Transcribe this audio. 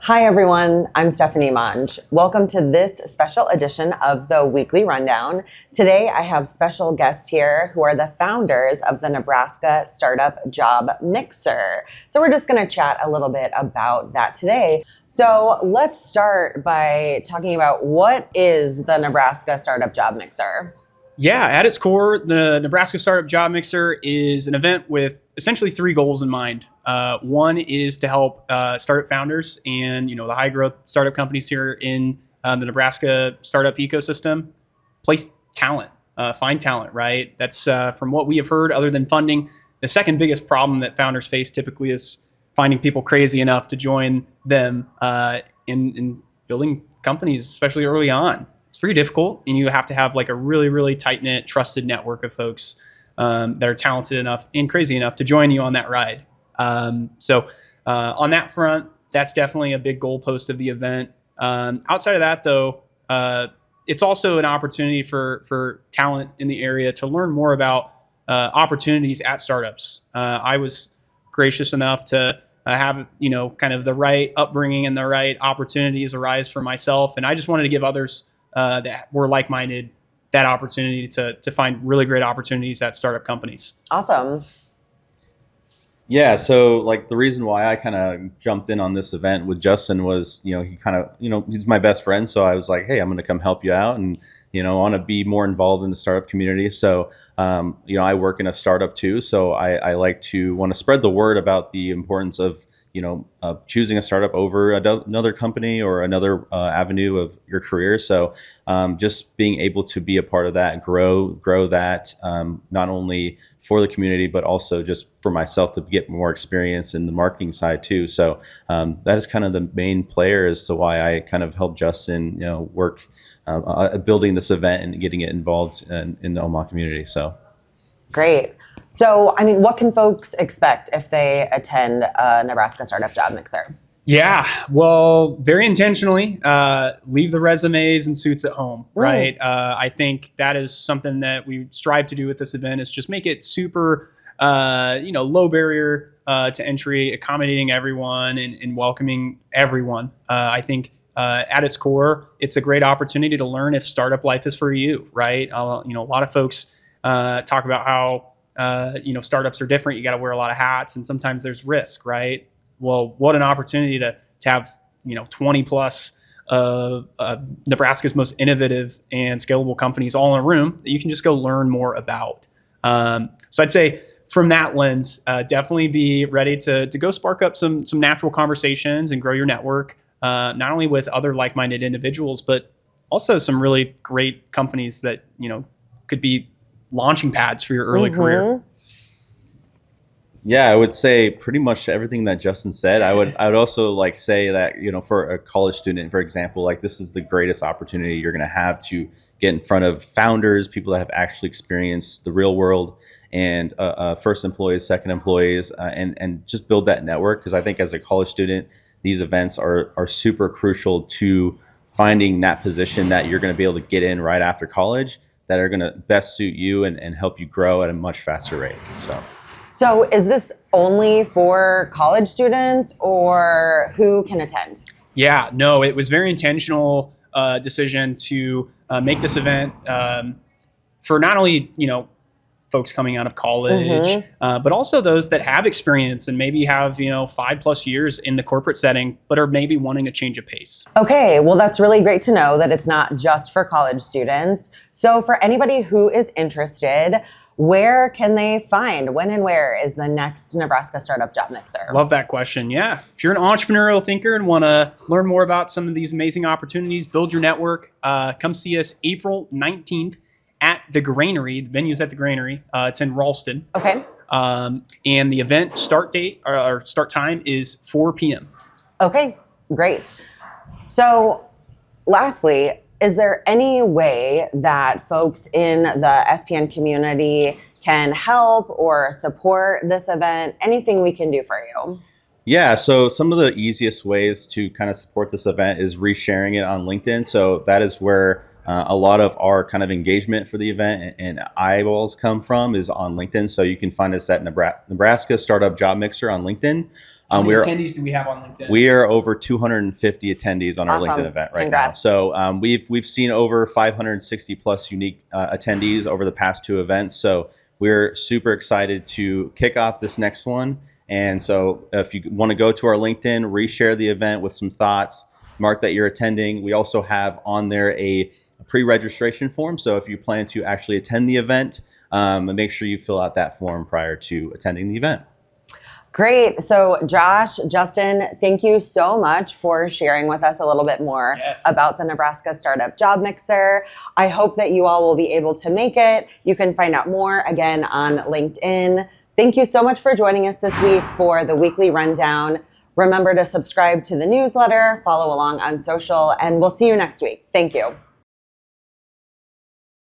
Hi everyone, I'm Stefanie Monge. Welcome to this special edition of the Weekly Rundown. Today I have special guests here who are the founders of the Nebraska Startup Job Mixer. So we're just going to chat a little bit about that today. So let's start by talking about what is the Nebraska Startup Job Mixer? Yeah, at its core, the Nebraska Startup Job Mixer is an event with essentially three goals in mind. One is to help startup founders and the high growth startup companies here in the Nebraska startup ecosystem place talent, find talent. Right, that's from what we have heard. Other than funding, the second biggest problem that founders face typically is finding people crazy enough to join them in building companies, especially early on. It's pretty difficult, and you have to have like a really, really tight-knit, trusted network of folks that are talented enough and crazy enough to join you on that ride. So on that front, that's definitely a big goalpost of the event. Outside of that, though, it's also an opportunity for talent in the area to learn more about opportunities at startups. I was gracious enough to have kind of the right upbringing and the right opportunities arise for myself, and I just wanted to give others that were like-minded that opportunity to find really great opportunities at startup companies. Awesome. Yeah, so like the reason why I kind of jumped in on this event with Justin was, he kind of, he's my best friend. So I was like, hey, I'm going to come help you out and, I want to be more involved in the startup community. So, I work in a startup too. So I like to want to spread the word about the importance of, choosing a startup over another company or another avenue of your career. So just being able to be a part of that and grow that, not only for the community, but also just for myself to get more experience in the marketing side too. So that is kind of the main player as to why I kind of helped Justin, work building this event and getting it involved in the Omaha community. So great. So, what can folks expect if they attend a Nebraska Startup Job Mixer? Yeah, well, very intentionally, leave the resumes and suits at home, right? I think that is something that we strive to do with this event is just make it super, low barrier to entry, accommodating everyone and welcoming everyone. I think at its core, it's a great opportunity to learn if startup life is for you, right? A lot of folks talk about how startups are different. You got to wear a lot of hats, and sometimes there's risk, right? Well, what an opportunity to have 20 plus Nebraska's most innovative and scalable companies all in a room that you can just go learn more about. So I'd say from that lens, definitely be ready to go spark up some natural conversations and grow your network, not only with other like-minded individuals, but also some really great companies that could be launching pads for your early career. Yeah, I would say pretty much everything that Justin said. I would also say that, for a college student, for example, this is the greatest opportunity you're going to have to get in front of founders, people that have actually experienced the real world, and first employees, second employees, and just build that network. Because I think as a college student, these events are super crucial to finding that position that you're going to be able to get in right after college that are going to best suit you and help you grow at a much faster rate. So is this only for college students or who can attend? Yeah, no, it was very intentional decision to make this event for not only, folks coming out of college, but also those that have experience and maybe have, 5+ years in the corporate setting, but are maybe wanting a change of pace. Okay, well, that's really great to know that it's not just for college students. So for anybody who is interested, where can they find, when and where is the next Nebraska Startup Job Mixer? Love that question. Yeah. If you're an entrepreneurial thinker and want to learn more about some of these amazing opportunities, build your network, come see us April 19th at the Granary. The venue's at the Granary. It's in Ralston. Okay. And the event start date or start time is 4 p.m. Okay, great. So lastly, is there any way that folks in the SPN community can help or support this event? Anything we can do for you? Yeah, so some of the easiest ways to kind of support this event is resharing it on LinkedIn. So that is where A lot of our kind of engagement for the event and eyeballs come from is on LinkedIn. So you can find us at Nebraska Startup Job Mixer on LinkedIn. How many attendees do we have on LinkedIn? We are over 250 attendees on our LinkedIn event right now. So we've seen over 560 plus unique attendees over the past 2 events. So we're super excited to kick off this next one. And so if you want to go to our LinkedIn, reshare the event with some thoughts, mark that you're attending. We also have on there a pre-registration form. So if you plan to actually attend the event, make sure you fill out that form prior to attending the event. Great. So Josh, Justin, thank you so much for sharing with us a little bit more about the Nebraska Startup Job Mixer. I hope that you all will be able to make it. You can find out more again on LinkedIn. Thank you so much for joining us this week for the weekly rundown. Remember to subscribe to the newsletter, follow along on social, and we'll see you next week. Thank you.